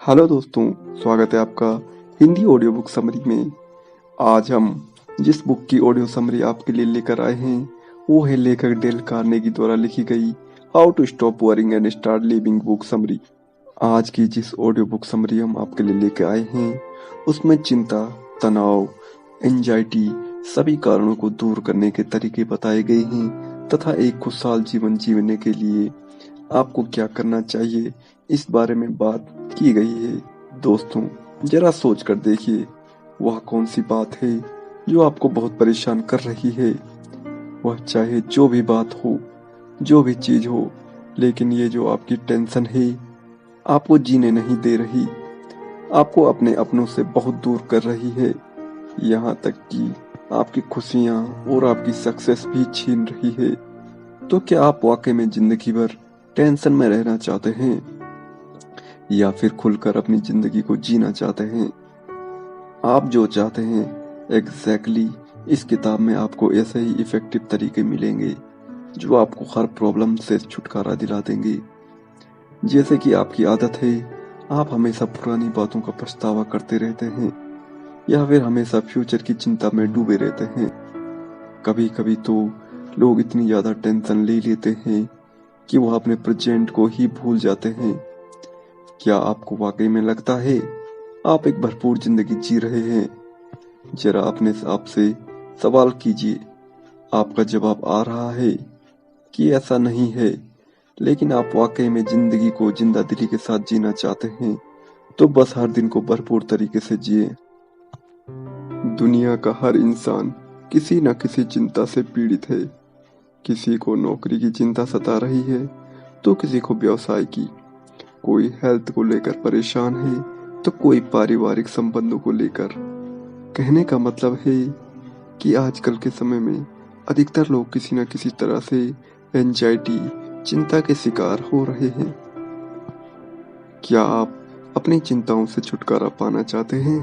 Hello दोस्तों, स्वागत है आपका हिंदी ऑडियो बुक समरी में। आज हम जिस बुक की ऑडियो समरी आपके लिए लेकर आए हैं वो है लेखक डेल कार्नेगी द्वारा लिखी गई how to stop worrying and start living book summary. आज की जिस ऑडियो बुक समरी हम आपके लिए लेकर आए हैं उसमें चिंता, तनाव, एंजाइटी सभी कारणों को दूर करने के तरीके बताए गए हैं तथा एक खुशहाल जीवन जीने के लिए आपको क्या करना चाहिए इस बारे में बात की गई है। दोस्तों, जरा सोच कर देखिए, वह कौन सी बात है जो आपको बहुत परेशान कर रही है। वह चाहे जो भी बात हो, जो भी चीज हो, लेकिन ये जो आपकी टेंशन है आपको जीने नहीं दे रही, आपको अपने अपनों से बहुत दूर कर रही है, यहाँ तक कि आपकी खुशियाँ और आपकी सक्सेस भी छीन रही है। तो क्या आप वाकई में जिंदगी भर टेंशन में रहना चाहते हैं या फिर खुलकर अपनी जिंदगी को जीना चाहते हैं? आप जो चाहते हैं एग्जैक्टली इस किताब में आपको ऐसे ही इफेक्टिव तरीके मिलेंगे जो आपको हर प्रॉब्लम से छुटकारा दिला देंगे। जैसे कि आपकी आदत है, आप हमेशा पुरानी बातों का पछतावा करते रहते हैं या फिर हमेशा फ्यूचर की चिंता में डूबे रहते हैं। कभी कभी तो लोग इतनी ज्यादा टेंशन ले लेते हैं कि वह अपने प्रेजेंट को ही भूल जाते हैं। क्या आपको वाकई में लगता है आप एक भरपूर जिंदगी जी रहे हैं? जरा अपने आप से सवाल कीजिए। आपका जवाब आ रहा है कि ऐसा नहीं है, लेकिन आप वाकई में जिंदगी को जिंदा दिली के साथ जीना चाहते हैं तो बस हर दिन को भरपूर तरीके से जिए। दुनिया का हर इंसान किसी न किसी चिंता से पीड़ित है। किसी को नौकरी की चिंता सता रही है तो किसी को व्यवसाय की, कोई हेल्थ को लेकर परेशान है तो कोई पारिवारिक संबंधों को लेकर। कहने का मतलब है कि आजकल के समय में अधिकतर लोग किसी न किसी तरह से एंजाइटी, चिंता के शिकार हो रहे हैं। क्या आप अपनी चिंताओं से छुटकारा पाना चाहते हैं?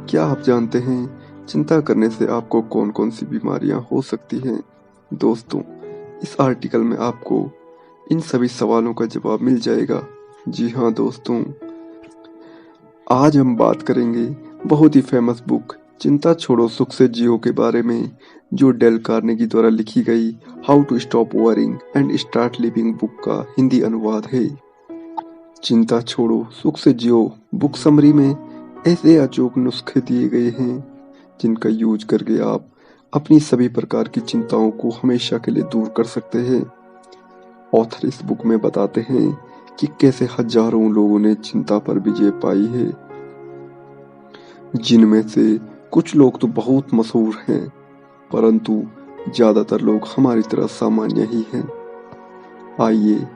क्या आप जानते हैं चिंता करने से आपको कौन कौन सी बीमारियां हो सकती हैं? दोस्तों, इस आर्टिकल में आपको इन सभी सवालों का जवाब मिल जाएगा। जी हाँ दोस्तों, आज हम बात करेंगे बहुत ही फेमस बुक चिंता छोड़ो सुख से जियो के बारे में, जो डेल कार्नेगी द्वारा लिखी गई how to stop worrying and start living book का हिंदी अनुवाद है। चिंता छोड़ो सुख से जियो बुक समरी में ऐसे अचूक नुस्खे दिए गए हैं जिनका यूज करके आप अपनी सभी प्रकार की चिंताओं को हमेशा के लिए दूर कर सकते हैं। ऑथर इस बुक में बताते हैं कि कैसे हजारों लोगों ने चिंता पर विजय पाई है, जिनमें से कुछ लोग तो बहुत मशहूर हैं, परंतु ज्यादातर लोग हमारी तरह सामान्य ही हैं। आइए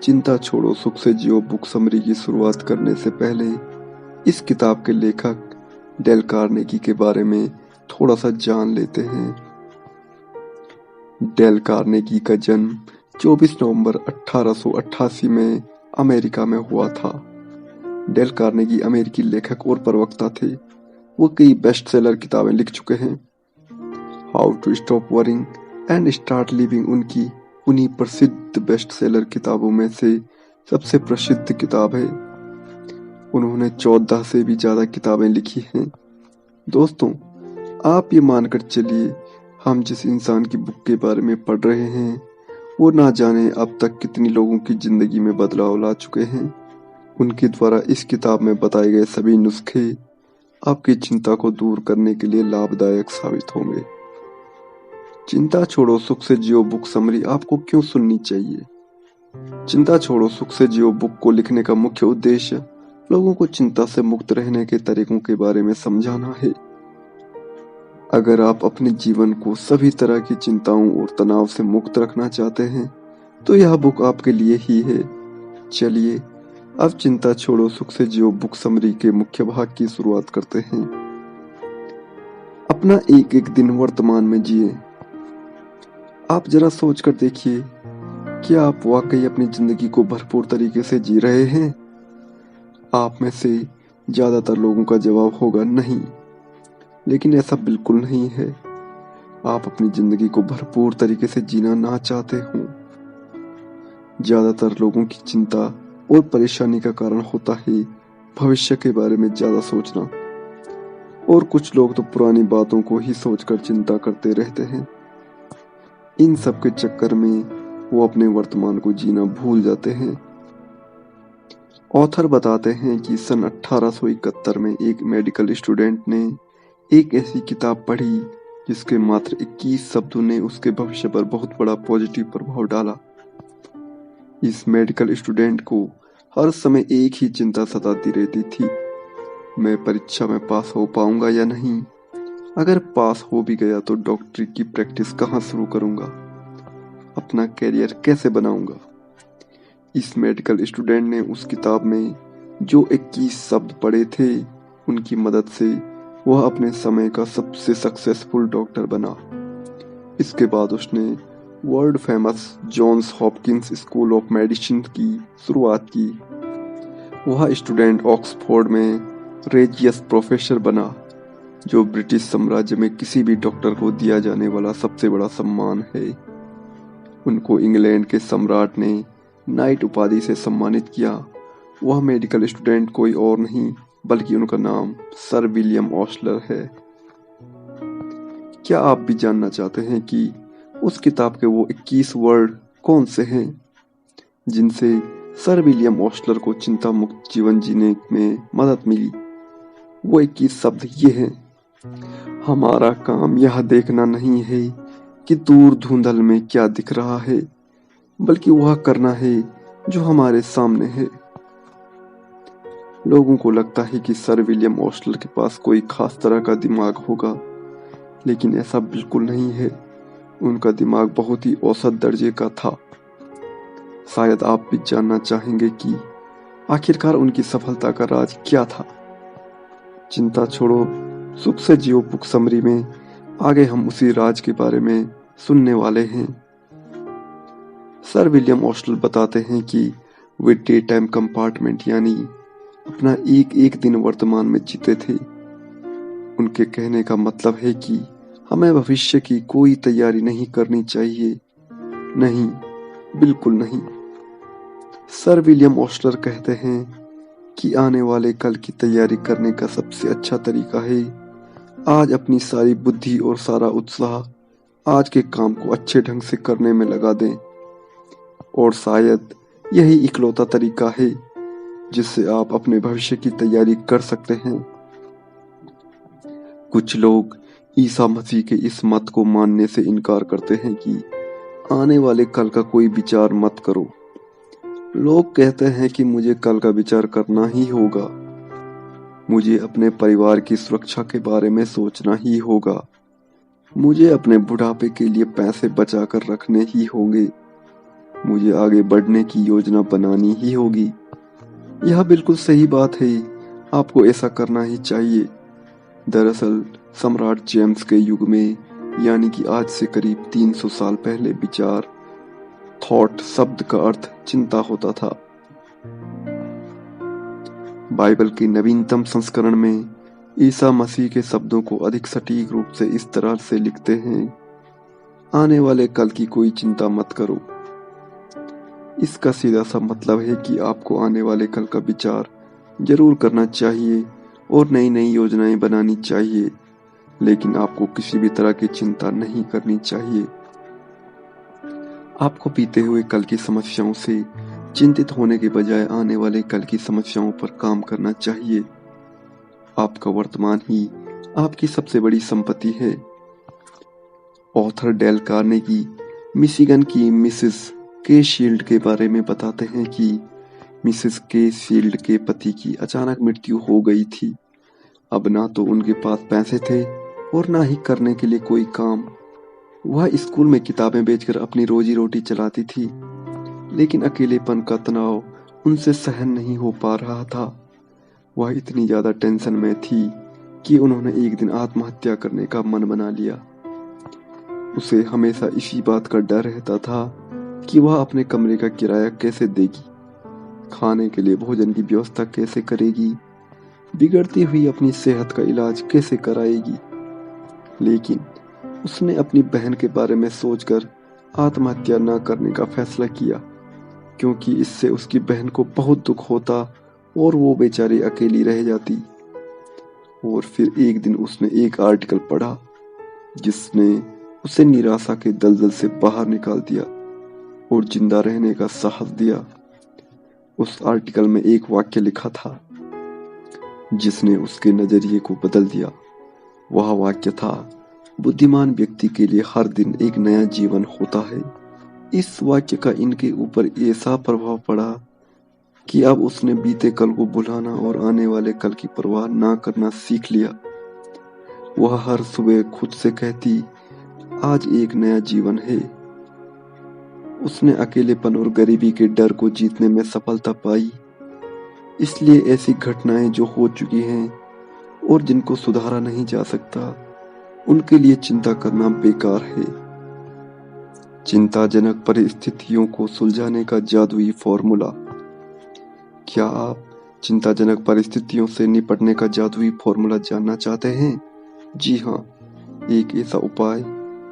चिंता छोड़ो सुख से जियो बुक समरी की शुरुआत करने से पहले इस किताब के लेखक डेल कार्नेगी के बारे में थोड़ा सा जान लेते हैं। डेल कार्नेगी का जन्म 24 नवंबर 1888 में अमेरिका में हुआ था। डेल कार्नेगी अमेरिकी लेखक और प्रवक्ता थे। वो कई बेस्ट सेलर किताबें लिख चुके हैं। How to stop worrying and start living उनकी उन्हीं प्रसिद्ध बेस्ट सेलर किताबों में से सबसे प्रसिद्ध किताब है। उन्होंने 14 से भी ज्यादा किताबें लिखी हैं। दोस्तों, आप ये मानकर चलिए, हम जिस इंसान की बुक के बारे में पढ़ रहे हैं वो ना जाने अब तक कितनी लोगों की जिंदगी में बदलाव ला चुके हैं। उनके द्वारा इस किताब में बताए गए सभी नुस्खे आपकी चिंता को दूर करने के लिए लाभदायक साबित होंगे। चिंता छोड़ो सुख से जियो बुक समरी आपको क्यों सुननी चाहिए? चिंता छोड़ो सुख से जियो बुक को लिखने का मुख्य उद्देश्य लोगों को चिंता से मुक्त रहने के तरीकों के बारे में समझाना है। अगर आप अपने जीवन को सभी तरह की चिंताओं और तनाव से मुक्त रखना चाहते हैं तो यह बुक आपके लिए ही है। चलिए अब चिंता छोड़ो सुख से जियो बुक समरी के मुख्य भाग की शुरुआत करते हैं। अपना एक एक दिन वर्तमान में जिए। आप जरा सोच कर देखिए, क्या आप वाकई अपनी जिंदगी को भरपूर तरीके से जी रहे हैं? आप में से ज्यादातर लोगों का जवाब होगा नहीं, लेकिन ऐसा बिल्कुल नहीं है। आप अपनी जिंदगी को भरपूर तरीके से जीना ना चाहते हो। ज्यादातर लोगों की चिंता और परेशानी का कारण होता है भविष्य के बारे में ज्यादा सोचना, और कुछ लोग तो पुरानी बातों को ही सोचकर चिंता करते रहते हैं। इन सब के चक्कर में वो अपने वर्तमान को जीना भूल जाते हैं। ऑथर बताते हैं कि सन 1871 में एक मेडिकल स्टूडेंट ने एक ऐसी किताब पढ़ी जिसके मात्र 21 शब्दों ने उसके भविष्य पर बहुत बड़ा पॉजिटिव प्रभाव डाला। इस मेडिकल स्टूडेंट को हर समय एक ही चिंता सताती रहती थी, मैं परीक्षा में पास हो पाऊंगा या नहीं, अगर पास हो भी गया तो डॉक्टरी की प्रैक्टिस कहाँ शुरू करूंगा, अपना करियर कैसे बनाऊंगा। इस मेडिकल स्टूडेंट ने उस किताब में जो 21 शब्द पढ़े थे, उनकी मदद से वह अपने समय का सबसे सक्सेसफुल डॉक्टर बना। इसके बाद उसने world famous Johns Hopkins school of medicine की शुरुआत की। वह स्टूडेंट ऑक्सफोर्ड में रेजियस प्रोफेसर बना, जो ब्रिटिश साम्राज्य में किसी भी डॉक्टर को दिया जाने वाला सबसे बड़ा सम्मान है। उनको इंग्लैंड के सम्राट ने नाइट उपाधि से सम्मानित किया। वह मेडिकल स्टूडेंट कोई और नहीं बल्कि उनका नाम सर विलियम ओस्लर है। क्या आप भी जानना चाहते हैं कि उस किताब के वो 21 वर्ड कौन से हैं जिनसे सर विलियम ओस्लर को चिंता मुक्त जीवन जीने में मदद मिली? वो 21 शब्द ये हैं: हमारा काम यह देखना नहीं है कि दूर धुंधल में क्या दिख रहा है, बल्कि वह करना है जो हमारे सामने है। लोगों को लगता है कि सर विलियम ओस्लर के पास कोई खास तरह का दिमाग होगा, लेकिन ऐसा बिल्कुल नहीं है। उनका दिमाग बहुत ही औसत दर्जे का था। शायद आप भी जानना चाहेंगे कि आखिरकार उनकी सफलता का राज क्या था। चिंता छोड़ो, सुख से जियो बुक समरी में आगे हम उसी राज के बारे में सुनने वाले हैं। सर विलियम ओस्लर बताते हैं कि वे डे टाइम कंपार्टमेंट यानी अपना एक एक दिन वर्तमान में जीते थे। उनके कहने का मतलब है कि हमें भविष्य की कोई तैयारी नहीं करनी चाहिए, नहीं, बिल्कुल नहीं। सर विलियम ओस्लर कहते हैं कि आने वाले कल की तैयारी करने का सबसे अच्छा तरीका है आज अपनी सारी बुद्धि और सारा उत्साह आज के काम को अच्छे ढंग से करने में लगा दें, और शायद यही इकलौता तरीका है जिससे आप अपने भविष्य की तैयारी कर सकते हैं। कुछ लोग ईसा मसीह के इस मत को मानने से इनकार करते हैं कि आने वाले कल का कोई विचार मत करो। लोग कहते हैं कि मुझे कल का विचार करना ही होगा, मुझे अपने परिवार की सुरक्षा के बारे में सोचना ही होगा, मुझे अपने बुढ़ापे के लिए पैसे बचा कर रखने ही होंगे, मुझे आगे बढ़ने की योजना बनानी ही होगी। यह बिल्कुल सही बात है, आपको ऐसा करना ही चाहिए। दरअसल सम्राट जेम्स के युग में, यानी कि आज से करीब 300 साल पहले, विचार थॉट शब्द का अर्थ चिंता होता था। बाइबल के नवीनतम संस्करण में ईसा मसीह के शब्दों को अधिक सटीक रूप से इस तरह से लिखते हैं: आने वाले कल की कोई चिंता मत करो। इसका सीधा सा मतलब है कि आपको आने वाले कल का विचार जरूर करना चाहिए और नई नई योजनाएं बनानी चाहिए, लेकिन आपको किसी भी तरह की चिंता नहीं करनी चाहिए। आपको बीते हुए कल की समस्याओं से चिंतित होने के बजाय आने वाले कल की समस्याओं पर काम करना चाहिए। आपका वर्तमान ही आपकी सबसे बड़ी संपत्ति है। ऑथर डेल कार्नेगी मिशिगन की मिसेस के शील्ड के बारे में बताते हैं कि मिसेस के शील्ड के पति की अचानक मृत्यु हो गई थी। अब ना तो उनके पास पैसे थे और ना ही करने के लिए कोई काम। वह स्कूल में किताबें बेचकर अपनी रोजी रोटी चलाती थी, लेकिन अकेलेपन का तनाव उनसे सहन नहीं हो पा रहा था। वह इतनी ज्यादा टेंशन में थी कि उन्होंने एक दिन आत्महत्या करने का मन बना लिया। उसे हमेशा इसी बात का डर रहता था कि वह अपने कमरे का किराया कैसे देगी, खाने के लिए भोजन की व्यवस्था कैसे करेगी, बिगड़ती हुई अपनी सेहत का इलाज कैसे कराएगी। लेकिन उसने अपनी बहन के बारे में सोचकर आत्महत्या न करने का फैसला किया, क्योंकि इससे उसकी बहन को बहुत दुख होता और वो बेचारी अकेली रह जाती। और फिर एक दिन उसने एक आर्टिकल पढ़ा जिसने उसे निराशा के दलदल से बाहर निकाल दिया और जिंदा रहने का साहस दिया। उस आर्टिकल में एक वाक्य लिखा था जिसने उसके नजरिए को बदल दिया। वह वाक्य था, बुद्धिमान व्यक्ति के लिए हर दिन एक नया जीवन होता है। इस वाक्य का इनके ऊपर ऐसा प्रभाव पड़ा कि अब उसने बीते कल को भुलाना और आने वाले कल की परवाह ना करना सीख लिया। वह हर सुबह खुद से कहती, आज एक नया जीवन है। उसने अकेलेपन और गरीबी के डर को जीतने में सफलता पाई। इसलिए ऐसी घटनाएं जो हो चुकी हैं और जिनको सुधारा नहीं जा सकता, उनके लिए चिंता करना बेकार है। चिंताजनक परिस्थितियों को सुलझाने का जादुई फॉर्मूला। क्या आप चिंताजनक परिस्थितियों से निपटने का जादुई फॉर्मूला जानना चाहते हैं? जी हाँ, एक ऐसा उपाय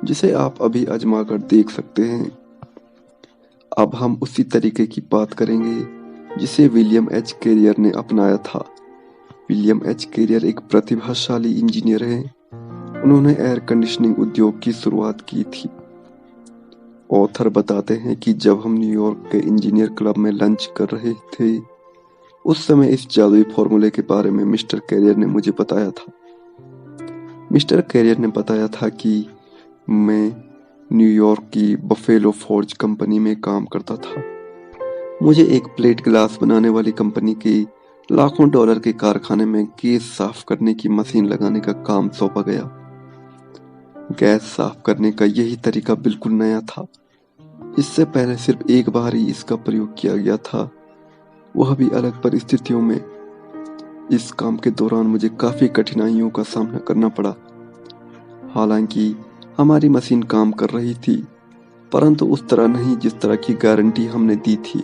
जिसे आप अभी आजमा कर देख सकते हैं। अब हम उसी तरीके की बात करेंगे जिसे विलियम एच कैरियर ने अपनाया था। विलियम एच कैरियर एक प्रतिभाशाली इंजीनियर हैं। उन्होंने एयर कंडीशनिंग उद्योग की शुरुआत की थी। ऑथर बताते हैं कि जब हम न्यूयॉर्क के इंजीनियर क्लब में लंच कर रहे थे, उस समय इस जादुई फॉर्मूले के बारे में मिस्टर कैरियर ने मुझे बताया था। मिस्टर कैरियर ने बताया था कि मैं न्यूयॉर्क की बफेलो फॉर्ज कंपनी में काम करता था। मुझे एक प्लेट ग्लास बनाने वाली कंपनी के लाखों डॉलर के कारखाने में गैस साफ करने की मशीन लगाने का काम सौंपा गया। गैस साफ करने का यही तरीका बिल्कुल नया था। इससे पहले सिर्फ एक बार ही इसका प्रयोग किया गया था, वह भी अलग परिस्थितियों में। इस काम के दौरान मुझे काफी कठिनाइयों का सामना करना पड़ा। हालांकि हमारी मशीन काम कर रही थी, परंतु उस तरह नहीं जिस तरह की गारंटी हमने दी थी।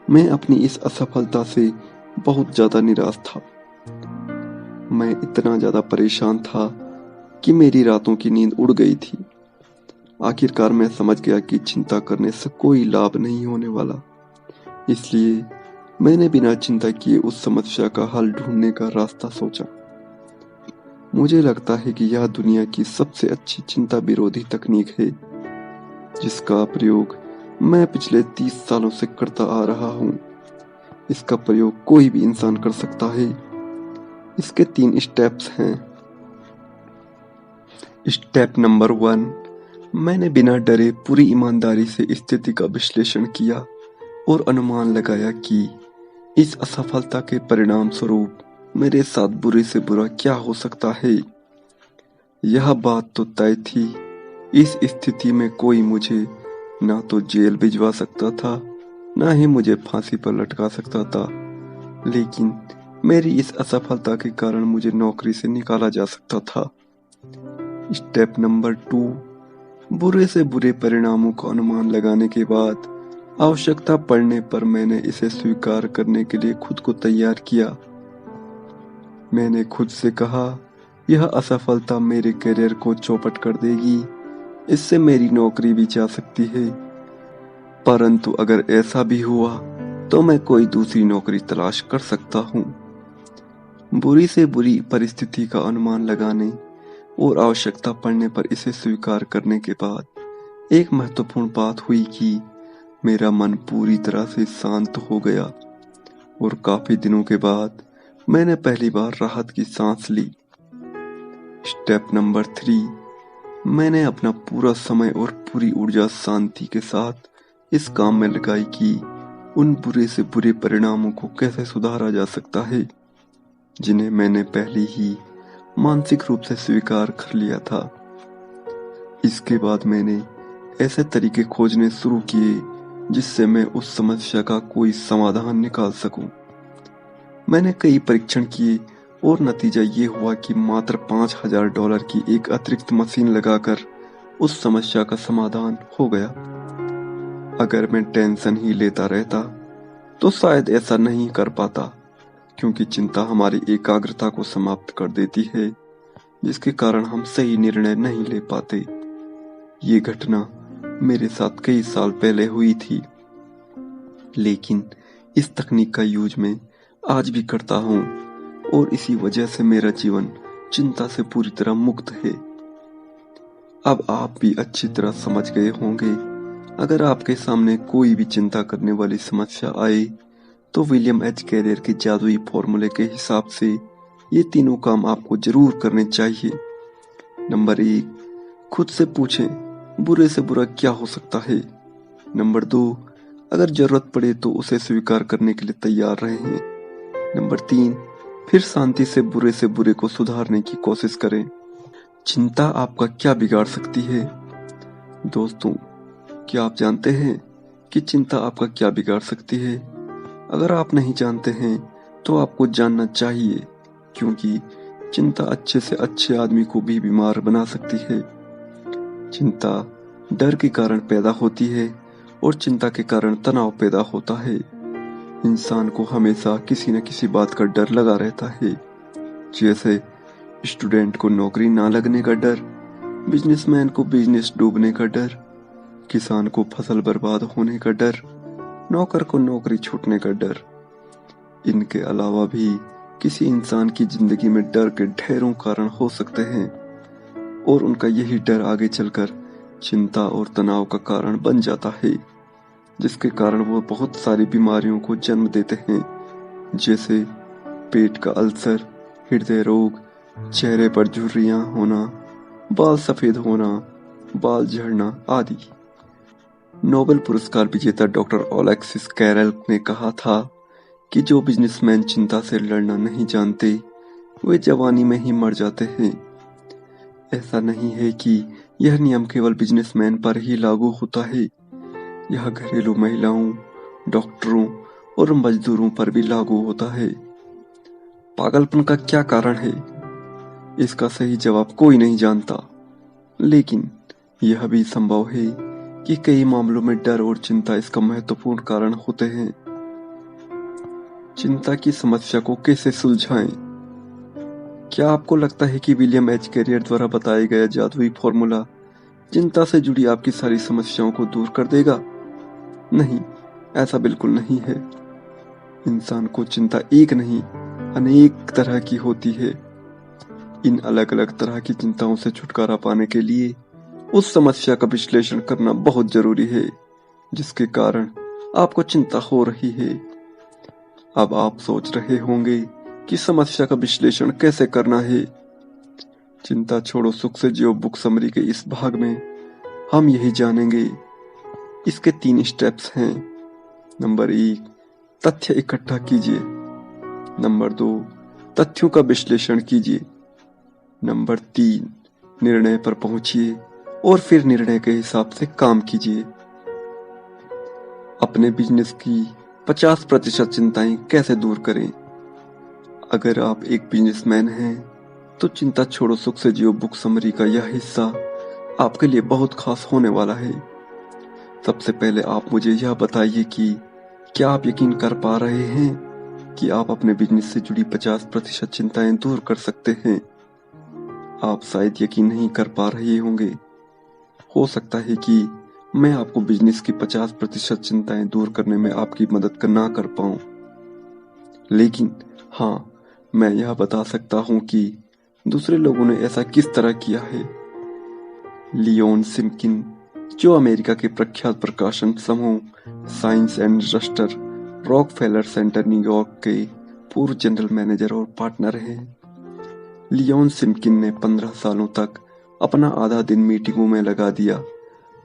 मैं अपनी इस असफलता से बहुत ज्यादा निराश था। मैं इतना ज्यादा परेशान था कि मेरी रातों की नींद उड़ गई थी। आखिरकार मैं समझ गया कि चिंता करने से कोई लाभ नहीं होने वाला। इसलिए मैंने बिना चिंता किए उस समस्या का हल ढूंढने का रास्ता सोचा। मुझे लगता है कि यह दुनिया की सबसे अच्छी चिंता विरोधी तकनीक है, जिसका प्रयोग मैं पिछले 30 सालों से करता आ रहा हूँ। इसका प्रयोग कोई भी इंसान कर सकता है। इसके 3 स्टेप्स हैं। स्टेप नंबर 1, मैंने बिना डरे पूरी ईमानदारी से स्थिति का विश्लेषण किया और अनुमान लगाया कि इस असफलता के परिणाम स्वरूप मेरे साथ बुरे से बुरा क्या हो सकता है। यह बात तो तय थी, इस स्थिति में कोई मुझे ना तो जेल भिजवा सकता था, ना ही मुझे फांसी पर लटका सकता था, लेकिन मेरी इस असफलता के कारण मुझे नौकरी से निकाला जा सकता था। स्टेप नंबर 2, बुरे से बुरे परिणामों का अनुमान लगाने के बाद आवश्यकता पड़ने पर मैंने इसे स्वीकार करने के लिए खुद को तैयार किया। मैंने खुद से कहा, यह असफलता मेरे करियर को चौपट कर देगी, इससे मेरी नौकरी भी जा सकती है, परंतु अगर ऐसा भी हुआ तो मैं कोई दूसरी नौकरी तलाश कर सकता हूँ। बुरी से बुरी परिस्थिति का अनुमान लगाने और आवश्यकता पड़ने पर इसे स्वीकार करने के बाद एक महत्वपूर्ण बात हुई कि मेरा मन पूरी तरह से शांत हो गया और काफी दिनों के बाद मैंने पहली बार राहत की सांस ली। स्टेप नंबर 3, मैंने अपना पूरा समय और पूरी ऊर्जा शांति के साथ इस काम में लगाई कि उन बुरे से बुरे परिणामों को कैसे सुधारा जा सकता है, जिन्हें मैंने पहले ही मानसिक रूप से स्वीकार कर लिया था। इसके बाद मैंने ऐसे तरीके खोजने शुरू किए जिससे मैं उस समस्या का कोई समाधान निकाल सकूं। मैंने कई परीक्षण किए और नतीजा ये हुआ कि मात्र $5000 की एक अतिरिक्त मशीन लगाकर उस समस्या का समाधान हो गया। अगर मैं टेंशन ही लेता रहता तो शायद ऐसा नहीं कर पाता, क्योंकि चिंता हमारी एकाग्रता को समाप्त कर देती है, जिसके कारण हम सही निर्णय नहीं ले पाते। ये घटना मेरे साथ कई साल पहले हुई थी, लेकिन इस तकनीक का यूज मैं आज भी करता हूँ और इसी वजह से मेरा जीवन चिंता से पूरी तरह मुक्त है। अब आप भी अच्छी तरह समझ गए होंगे, अगर आपके सामने कोई भी चिंता करने वाली समस्या आए तो विलियम एच कैरियर के जादुई फॉर्मूले के हिसाब से ये तीनों काम आपको जरूर करने चाहिए। नंबर 1, खुद से पूछें बुरे से बुरा क्या हो सकता है। नंबर 2, अगर जरूरत पड़े तो उसे स्वीकार करने के लिए तैयार रहें। नंबर 3, फिर शांति से बुरे को सुधारने की कोशिश करें। चिंता आपका क्या बिगाड़ सकती है? दोस्तों, क्या आप जानते हैं कि चिंता आपका क्या बिगाड़ सकती है? अगर आप नहीं जानते हैं तो आपको जानना चाहिए, क्योंकि चिंता अच्छे से अच्छे आदमी को भी बीमार बना सकती है। चिंता डर के कारण पैदा होती है और चिंता के कारण तनाव पैदा होता है। इंसान को हमेशा किसी न किसी बात का डर लगा रहता है, जैसे स्टूडेंट को नौकरी ना लगने का डर, बिजनेसमैन को बिजनेस डूबने का डर, किसान को फसल बर्बाद होने का डर, नौकर को नौकरी छूटने का डर। इनके अलावा भी किसी इंसान की जिंदगी में डर के ढेरों कारण हो सकते हैं और उनका यही डर आगे चलकर चिंता और तनाव का कारण बन जाता है, जिसके कारण वो बहुत सारी बीमारियों को जन्म देते हैं, जैसे पेट का अल्सर, हृदय रोग, चेहरे पर झुर्रियां होना, बाल सफेद होना, बाल झड़ना आदि। नोबेल पुरस्कार विजेता डॉक्टर ओलेक्सिस कैरल ने कहा था कि जो बिजनेसमैन चिंता से लड़ना नहीं जानते वे जवानी में ही मर जाते हैं। ऐसा नहीं है कि यह नियम केवल बिजनेसमैन पर ही लागू होता है, यह घरेलू महिलाओं, डॉक्टरों और मजदूरों पर भी लागू होता है। पागलपन का क्या कारण है? इसका सही जवाब कोई नहीं जानता, लेकिन यह भी संभव है कि कई मामलों में डर और चिंता इसका महत्वपूर्ण कारण होते हैं। चिंता की समस्या को कैसे सुलझाएं? क्या आपको लगता है कि विलियम एच कैरियर द्वारा बताया गया जादुई फॉर्मूला चिंता से जुड़ी आपकी सारी समस्याओं को दूर कर देगा? नहीं, ऐसा बिल्कुल नहीं है। इंसान को चिंता एक नहीं अनेक तरह की होती है। इन अलग अलग तरह की चिंताओं से छुटकारा पाने के लिए उस समस्या का विश्लेषण करना बहुत जरूरी है जिसके कारण आपको चिंता हो रही है। अब आप सोच रहे होंगे कि समस्या का विश्लेषण कैसे करना है। चिंता छोड़ो सुख से जियो बुक समरी के इस भाग में हम यही जानेंगे। इसके 3 स्टेप्स हैं। नंबर 1, तथ्य इकट्ठा कीजिए। नंबर 2, तथ्यों का विश्लेषण कीजिए। नंबर 3, निर्णय पर पहुंचिए और फिर निर्णय के हिसाब से काम कीजिए। अपने बिजनेस की 50% चिंताएं कैसे दूर करें? अगर आप एक बिजनेसमैन हैं तो चिंता छोड़ो सुख से जियो बुक समरी का यह हिस्सा आपके लिए बहुत खास होने वाला है। सबसे पहले आप मुझे यह बताइए कि क्या आप यकीन कर पा रहे हैं कि आप अपने बिजनेस से जुड़ी 50% चिंताएं दूर कर सकते हैं? आप शायद यकीन नहीं कर पा रहे होंगे। हो सकता है कि मैं आपको बिजनेस की 50% चिंताएं दूर करने में आपकी मदद ना कर पाऊं, लेकिन हाँ, मैं यह बता सकता हूं कि दूसरे लोगों ने ऐसा किस तरह किया है। लियोन सिम्किन, जो अमेरिका के प्रख्यात प्रकाशन समूह science and roster Rockefeller Center New York के पूर्व जनरल मैनेजर और पार्टनर हैं। लियोन सिम्किन ने 15 सालों तक अपना आधा दिन मीटिंगों में लगा दिया,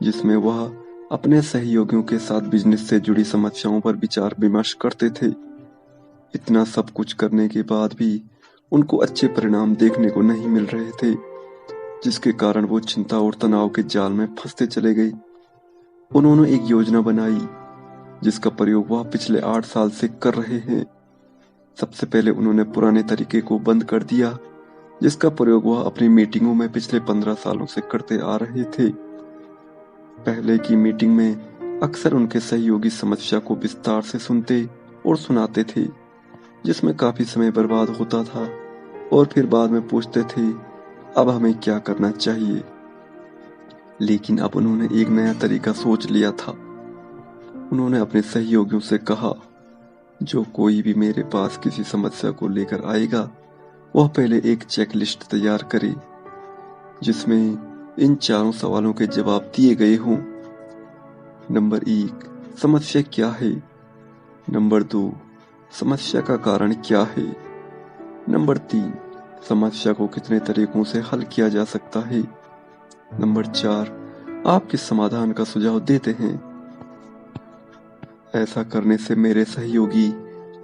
जिसमें वह अपने सहयोगियों के साथ बिजनेस से जुड़ी समस्याओं पर विचार विमर्श करते थे। इतना सब कुछ करने के बाद भी उनको अच्छे परिणाम देखने को नहीं मिल रहे थे, जिसके कारण वो चिंता और तनाव के जाल में फंसते चले गए। उन्होंने एक योजना बनाई जिसका प्रयोग वह पिछले 8 साल से कर रहे हैं। सबसे पहले उन्होंने पुराने तरीके को बंद कर दिया, जिसका प्रयोग वह अपनी मीटिंगों में पिछले 15 सालों से करते आ रहे थे। पहले की मीटिंग में अक्सर उनके सहयोगी समस्या को विस्तार से सुनते और सुनाते थे, जिसमें काफी समय बर्बाद होता था और फिर बाद में पूछते थे अब हमें क्या करना चाहिए। लेकिन अब उन्होंने एक नया तरीका सोच लिया था। उन्होंने अपने सहयोगियों से कहा, जो कोई भी मेरे पास किसी समस्या को लेकर आएगा, वह पहले एक चेकलिस्ट तैयार करे जिसमें इन चारों सवालों के जवाब दिए गए हों। नंबर 1, समस्या क्या है? नंबर 2, समस्या का कारण क्या है? नंबर 3, समस्या को कितने तरीकों से हल किया जा सकता है? नंबर 4, आप किस समाधान का सुझाव देते हैं? ऐसा करने से मेरे सहयोगी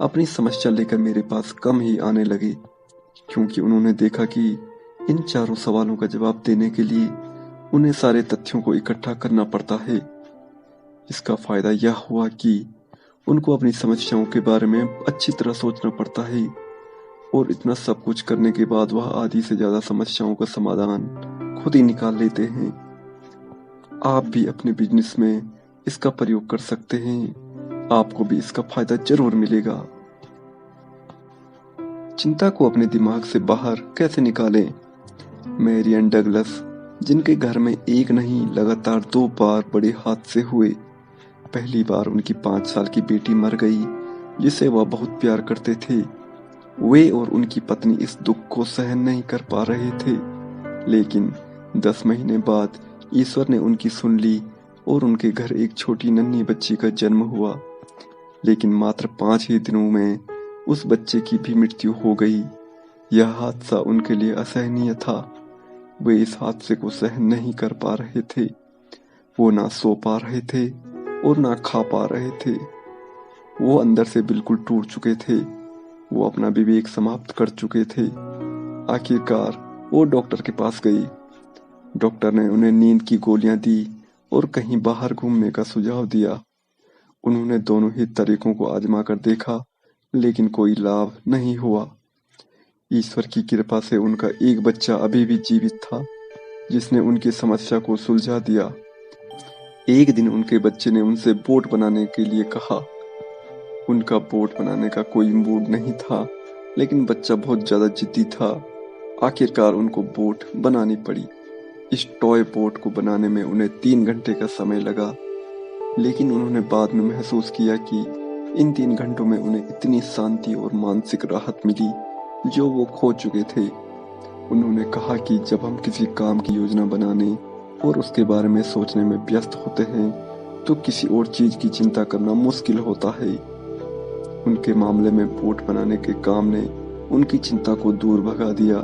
अपनी समस्या लेकर मेरे पास कम ही आने लगे, क्योंकि उन्होंने देखा कि इन चारों सवालों का जवाब देने के लिए उन्हें सारे तथ्यों को इकट्ठा करना पड़ता है। इसका फायदा यह हुआ कि उनको अपनी समस्याओं के बारे में अच्छी तरह सोचना पड़ता है, और इतना सब कुछ करने के बाद वह आधी से ज्यादा समस्याओं का समाधान खुद ही निकाल लेते हैं। आप भी अपने बिजनेस में इसका प्रयोग कर सकते हैं। आपको भी इसका फायदा जरूर मिलेगा। चिंता को अपने दिमाग से बाहर कैसे निकालें? मैरियन डगलस, जिनके घर में एक नहीं लगातार 2 बार बड़े हादसे हुए। पहली बार उनकी 5 साल की बेटी मर गई, जिसे वह बहुत प्यार करते थे। वे और उनकी पत्नी इस दुख को सहन नहीं कर पा रहे थे, लेकिन 10 महीने बाद ईश्वर ने उनकी सुन ली और उनके घर एक छोटी नन्ही बच्ची का जन्म हुआ। लेकिन मात्र 5 ही दिनों में उस बच्चे की भी मृत्यु हो गई। यह हादसा उनके लिए असहनीय था। वे इस हादसे को सहन नहीं कर पा रहे थे। वो ना सो पा रहे थे और ना खा पा रहे थे। वो अंदर से बिल्कुल टूट चुके थे। वो अपना विवेक समाप्त कर चुके थे। आखिरकार वो डॉक्टर के पास गई। डॉक्टर ने उन्हें नींद की गोलियां दी और कहीं बाहर घूमने का सुझाव दिया। उन्होंने दोनों ही तरीकों को आजमा कर देखा, लेकिन कोई लाभ नहीं हुआ। ईश्वर की कृपा से उनका एक बच्चा अभी भी जीवित था, जिसने उनकी समस्या को सुलझा दिया। एक दिन उनके बच्चे ने उनसे बोट बनाने के लिए कहा। उनका बोट बनाने का कोई मूड नहीं था, लेकिन बच्चा बहुत ज्यादा जिद्दी था। आखिरकार उनको बोट बनानी पड़ी। इस टॉय बोट को बनाने में उन्हें 3 घंटे का समय लगा, लेकिन उन्होंने बाद में महसूस किया कि इन 3 घंटों में उन्हें इतनी शांति और मानसिक राहत मिली जो वो खो चुके थे। उन्होंने कहा कि जब हम किसी काम की योजना बनाने और उसके बारे में सोचने में व्यस्त होते हैं, तो किसी और चीज की चिंता करना मुश्किल होता है। उनके मामले में बोट बनाने के काम ने उनकी चिंता को दूर भगा दिया।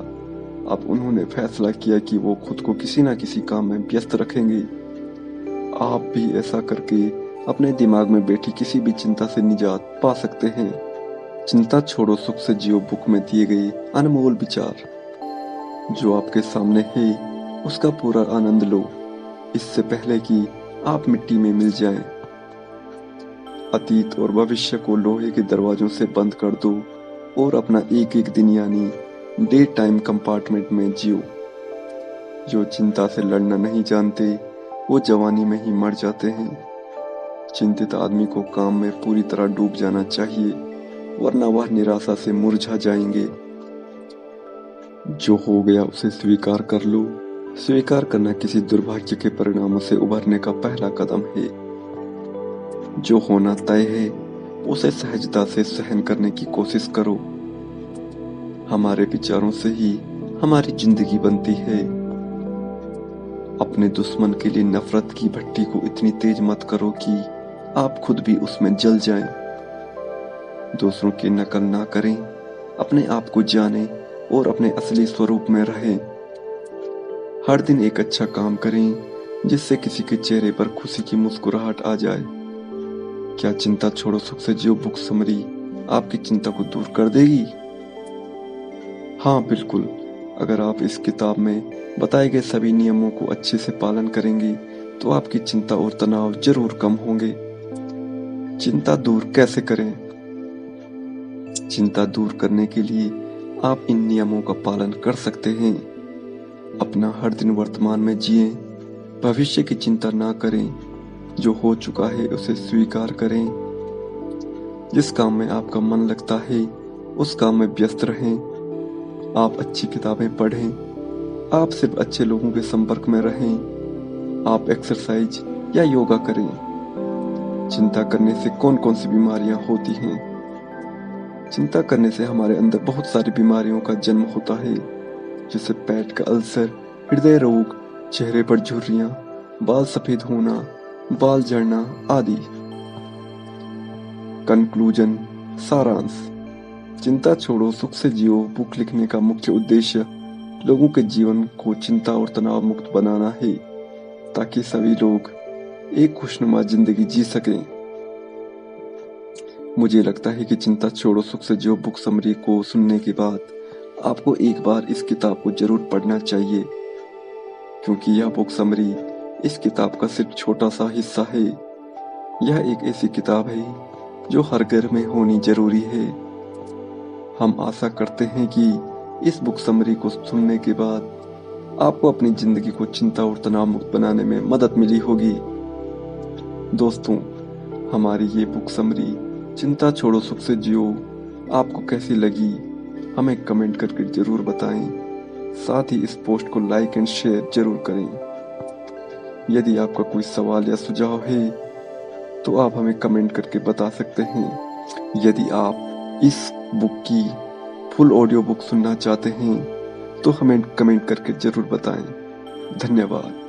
अब उन्होंने फैसला किया कि वो खुद को किसी न किसी काम में व्यस्त रखेंगे। आप भी ऐसा करके अपने दिमाग में बैठी किसी भी चिंता से निजात पा सकते हैं। चिंता छोड़ो सुख से जियो बुक में दिए गए अनमोल विचार, जो आपके सामने है उसका पूरा आनंद लो, इससे पहले कि आप मिट्टी में मिल जाएं। अतीत और भविष्य को लोहे के दरवाजों से बंद कर दो और अपना एक एक दिन यानी डे टाइम कंपार्टमेंट में जियो। जो चिंता से लड़ना नहीं जानते, वो जवानी में ही मर जाते हैं। चिंतित आदमी को काम में पूरी तरह डूब जाना चाहिए, वरना वह निराशा से मुरझा जाएंगे। जो हो गया उसे स्वीकार कर लो। स्वीकार करना किसी दुर्भाग्य के परिणामों से उभरने का पहला कदम है। जो होना तय है उसे सहजता से सहन करने की कोशिश करो। हमारे विचारों से ही हमारी जिंदगी बनती है। अपने दुश्मन के लिए नफरत की भट्टी को इतनी तेज मत करो कि आप खुद भी उसमें जल जाएं। दूसरों की नकल ना करें, अपने आप को जानें और अपने असली स्वरूप में रहें। हर दिन एक अच्छा काम करें जिससे किसी के चेहरे पर खुशी की मुस्कुराहट आ जाए। क्या चिंता छोड़ो सुख से जियो बुक समरी आपकी चिंता को दूर कर देगी? हाँ बिल्कुल, अगर आप इस किताब में बताए गए सभी नियमों को अच्छे से पालन करेंगे तो आपकी चिंता और तनाव जरूर कम होंगे। चिंता दूर कैसे करें? चिंता दूर करने के लिए आप इन नियमों का पालन कर सकते हैं। अपना हर दिन वर्तमान में जिएं, भविष्य की चिंता ना करें, जो हो चुका है उसे स्वीकार करें। जिस काम में आपका मन लगता है उस काम में व्यस्त रहें। आप अच्छी किताबें पढ़ें, आप सिर्फ अच्छे लोगों के संपर्क में रहें। आप एक्सरसाइज या योगा करें। चिंता करने से कौन कौन सी बीमारियां होती हैं चिंता करने से हमारे अंदर बहुत सारी बीमारियों का जन्म होता है, जैसे पेट का अल्सर, हृदय रोग, चेहरे पर झुर्रियां, बाल सफेद होना, बाल झड़ना आदि। कंक्लूजन, सारांश। चिंता छोड़ो सुख से जियो बुक लिखने का मुख्य उद्देश्य लोगों के जीवन को चिंता और तनाव मुक्त बनाना है, ताकि सभी लोग एक खुशनुमा जिंदगी जी सकें। मुझे लगता है कि चिंता छोड़ो सुख से जियो बुक समरी को सुनने के बाद आपको एक बार इस किताब को जरूर पढ़ना चाहिए, क्योंकि यह बुक समरी इस किताब का सिर्फ छोटा सा हिस्सा है। यह एक ऐसी किताब है जो हर घर में होनी जरूरी है। हम आशा करते हैं कि इस बुक समरी को सुनने के बाद आपको अपनी जिंदगी को चिंता और तनाव मुक्त बनाने में मदद मिली होगी। दोस्तों, हमारी ये बुक समरी चिंता छोड़ो सुख से जियो आपको कैसी लगी हमें कमेंट करके जरूर बताएं। साथ ही इस पोस्ट को लाइक एंड शेयर जरूर करें। यदि आपका कोई सवाल या सुझाव है तो आप हमें कमेंट करके बता सकते हैं। यदि आप इस बुक की फुल ऑडियो बुक सुनना चाहते हैं तो हमें कमेंट करके जरूर बताएं। धन्यवाद।